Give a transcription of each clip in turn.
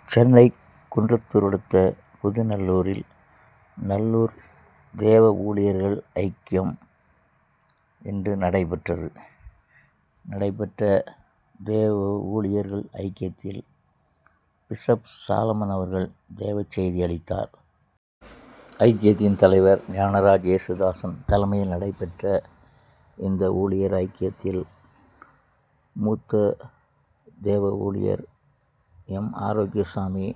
சென்னை குன்றத்தூர் அடுத்த புதுநல்லூரில் நல்லூர் தேவ ஊழியர்கள் ஐக்கியம் இன்று நடைபெற்ற தேவ ஊழியர்கள் ஐக்கியத்தில் பிஷப் சாலமன் அவர்கள் தேவ செய்தி அளித்தார். ஐக்கியத்தின் தலைவர் ஞானராஜ் இயேசுதாசன் தலைமையில் நடைபெற்ற இந்த ஊழியர் ஐக்கியத்தில் மூத்த தேவ ஊழியர் எம். ஆரோக்கியசாமி,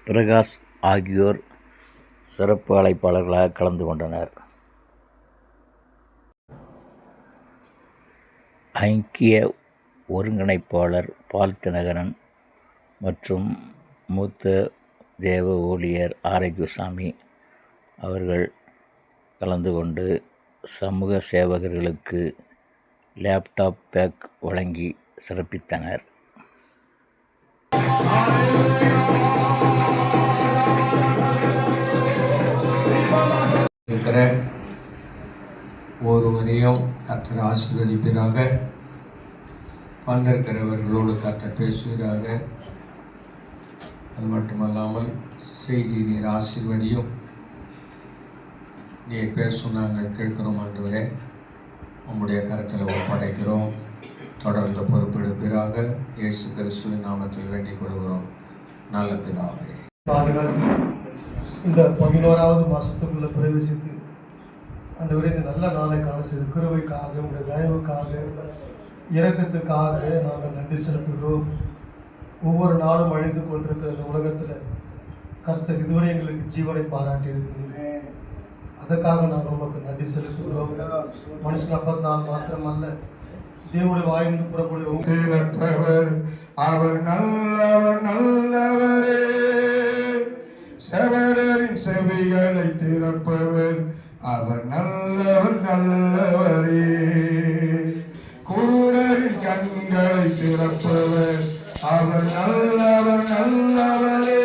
பிரகாஷ் ஆகியோர் சிறப்பு அழைப்பாளர்களாக கலந்து கொண்டனர். ஐக்கிய ஒருங்கிணைப்பாளர் பால் தினகரன் மற்றும் மூத்த தேவ ஊழியர் ஆரோக்கியசாமி அவர்கள் கலந்து கொண்டு சமூக சேவகர்களுக்கு லேப்டாப் பேக் வழங்கி சிறப்பித்தனர். இருக்கிற ஒருவரையும் கர்த்தர் ஆசீர்வதிப்பதாக, வந்திருக்கிறவர்களோடு கர்த்தர் பேசுவதாக. அது மட்டுமல்லாமல் செய்தி நீர் ஆசீர்வதியும், நீர் பேசும் நாங்கள் கேட்கிறோம். ஆண்டவரே, உங்களுடைய கருத்தில் ஒப்படைக்கிறோம். தொடர்ந்து பொறுப்பெடுப்பீராக. இயேசு கிறிஸ்துவின் நாமத்தில் வேண்டிக் கொள்கிறோம் நல்ல பிதாவே. பாதுகாத்து இந்த 11வது மாதத்துக்குள்ளே பிரவேசித்து ஆண்டவரே, இந்த நல்ல நாளை காண செய்த கிருபைக்காக, உங்களுடைய தயவுக்காக, இரக்கத்துக்காக நாங்கள் நன்றி செலுத்துகிறோம். ஒவ்வொரு நாளும் அழிந்து கொண்டிருக்கிற இந்த உலகத்தில் கர்த்தர் இதுவரை எங்களுக்கு ஜீவனை பாராட்டி இருக்கிறீங்க. அதற்காக நாங்கள் உங்களுக்கு நன்றி செலுத்துகிறோம். மனுஷன் அப்பந்தான் மாத்திரமல்ல, தேவனுடைய வாயிலிருந்து புறப்படுகிறோம். அவர் நல்லவர் நல்லவரே, செவரின் செவிகளை திறப்பவர். அவர் நல்லவர் நல்லவரே, குருடரின் கண்களை திறப்பவர். அவர் நல்லவர் நல்லவரே.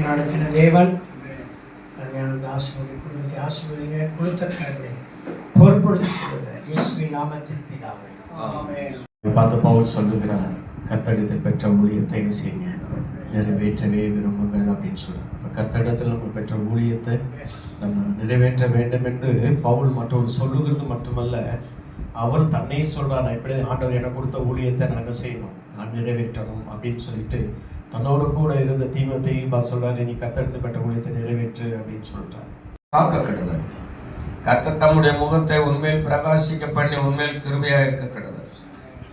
நடத்தின தேவன் ஆசிர்வதி குடும்பத்தை ஆசிர்வதிங்க. கொடுத்த கடனை பொறுப்படுத்திக் கொள்ளுங்க. இயேசுவின் நாமத்தில் பிதாவே, ஆமென். பார்த்து பவுல் சொல்லுகிறார், கர்த்தரிடத்தில் பெற்ற ஊழியத்தை செய்யுங்க, நிறைவேற்றவே விரும்புங்கள் அப்படின்னு சொல்றார். இப்போ கர்த்தரிடத்தில் நம்ம பெற்ற ஊழியத்தை நம்ம நிறைவேற்ற வேண்டும் என்று பவுல் மற்றொரு சொல்லுகிறது மட்டுமல்ல, அவர் தன்னையே சொல்றார், எப்படி ஆண்டவர் எனக்கு கொடுத்த ஊழியத்தை நாங்கள் செய்யணும், நான் நிறைவேற்றணும் அப்படின்னு சொல்லிட்டு தன்னோடு கூட இருந்த தீமோத்தேயுவை சொல்றாரு, நீ கர்த்தரிடத்தில் பெற்ற ஊழியத்தை நிறைவேற்று அப்படின்னு சொல்றாரு. காக்க கடவுள் கர்த்தர் தம்முடைய முகத்தை உண்மையில் பிரகாசிக்க பண்ணி உண்மையில் கிருபையாக இருக்க கடவுள்.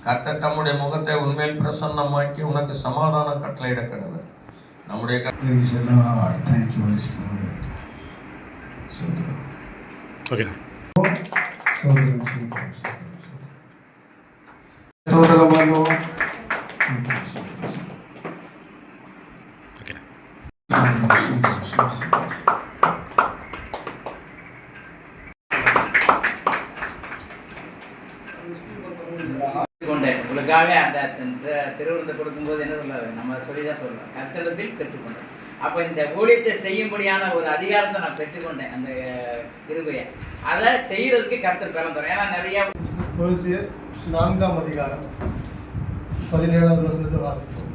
கர்த்தர் தம்முடைய முகத்தை உண்மையில் பிரசன்னமாக்கி உனக்கு சமாதானம் கட்டளையிட கடவுள். நம்முடைய உங்களுக்காக அந்த திருவிழத்தை கொடுக்கும்போது என்ன சொல்றாரு, நம்ம சொல்லிதான் சொல்றோம், கர்த்தரிடத்தில் பெற்றுக்கொண்டேன். அப்போ இந்த ஊழியத்தை செய்யும்படியான ஒரு அதிகாரத்தை நான் பெற்றுக்கொண்டேன், அந்த கிருபையை. அதை செய்யறதுக்கு கர்த்தர் பிறந்தோம். ஏன்னா நிறைய கொலோசியர் 4ஆம் அதிகாரம் 17வது வசனத்தை வாசிப்போம்.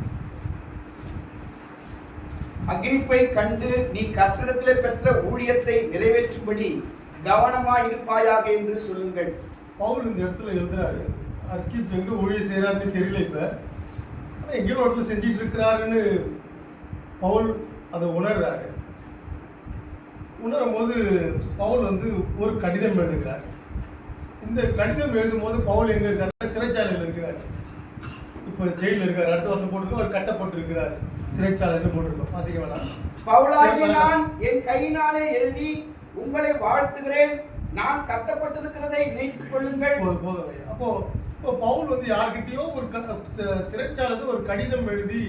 அகிரிப்பை கண்டு நீ கர்த்தரிடத்திலே பெற்ற ஊழியத்தை நிறைவேற்றும்படி கவனமாய் இருப்பாயாக என்று சொல்லுங்கள். பவுல் இந்த இடத்துல எழுதுறாரு, அர்க்கிப் எங்கே ஊழியம் செய்கிறாருன்னு தெரியல. இப்போ ஆனால் எங்கேயோ இடத்துல செஞ்சிட்டு இருக்கிறாருன்னு பவுல் அதை உணர்றாரு. உணரும் போது பவுல் ஒரு கடிதம் எழுதுகிறார். இந்த கடிதம் எழுதும் போது பவுல் எங்கே இருக்காரு? சிறைச்சாலையில் இருக்கிறார். இப்போ ஜெயிலில் இருக்கார். அடுத்த வருஷம் போட்டிருக்கோம், அவர் கட்டப்பட்டிருக்கிறார், சிறைச்சாலைன்னு போட்டிருக்கோம். வாசிக்க வேணாம். பவுலாகிய நான் என் கையினாலே எழுதி உங்களை வாழ்த்துகிறேன், நான் கட்டப்பட்டிருக்கிறதை நினைத்துக் கொள்ளுங்கள். போதும். அப்போ பவுல் யார்கிட்டயோ ஒரு சிறைச்சாலைக்கு ஒரு கடிதம் எழுதி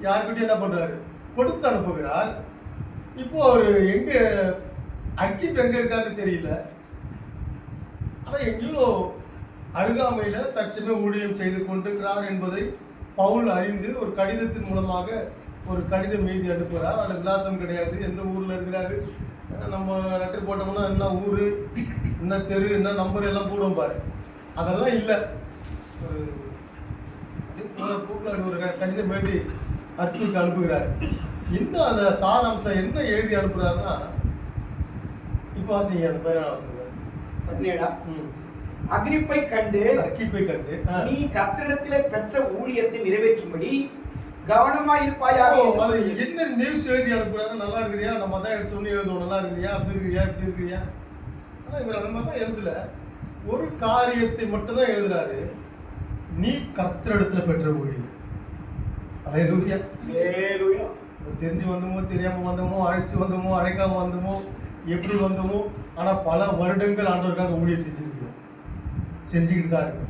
யார்கிட்டயும் என்ன பண்றாரு, கொடுத்து அனுப்புகிறார். இப்போ அவர் எங்க அர்க்கிப் எங்க இருக்காருன்னு தெரியல. ஆனா எங்கேயோ அருகாமையில தற்சமயம் ஊழியம் செய்து கொண்டிருக்கிறார் என்பதை பவுல் அறிந்து ஒரு கடிதத்தின் மூலமாக ஒரு கடிதம் எழுதி அனுப்புகிறார். அதில் விலாசம் கிடையாது, எந்த ஊர்ல இருக்கிறாரு, நம்ம லெட்டர் போட்டோம்னா என்ன ஊர், என்ன தெரு, என்ன நம்பர் எல்லாம் போடுவோம் பாரு, அதெல்லாம் இல்லை. ஒரு கடிதம் எழுதி அர்த்தத்துக்கு அனுப்புகிறார். இன்னும் அந்த சாராம்சம் என்ன எழுதி அனுப்புறாருன்னா, இப்போ வாசிங்க அந்த 17 வசனத்தை. 17 அகிரிப்பை கண்டு அர்க்கிப்பை கண்டு நீ கர்த்தரிடத்திலே பெற்ற ஊழியத்தை நிறைவேற்றும்படி கவனமாயிருப்பாயாக என்று அது சொல்லி. என்ன நியூஸ் எழுதி அனுப்புறாரு? நல்லா இருக்கிறியா, நம்ம தான் எடுத்தோன்னு எழுதுவோம், நல்லா இருக்கிறியா, அப்படி இருக்கிறியா, இப்படி இருக்கிறியா. ஆனால் இவர் அந்த மாதிரி தான் எழுதல. ஒரு காரியத்தை மட்டும்தான் எழுதுறாரு, நீ கர்த்தரிடத்துல பெற்ற ஊழியம். அல்லேலூயா. அல்லேலூயா. தெரிஞ்சு வந்தோமோ தெரியாம வந்தோமோ அழைச்சி வந்தோமோ அழைக்காம வந்தோமோ எப்படி வந்தோமோ, ஆனால் பல வருடங்கள் ஆண்டவருக்காக ஊழியம் செஞ்சுக்கிட்டு தான் இருக்கு.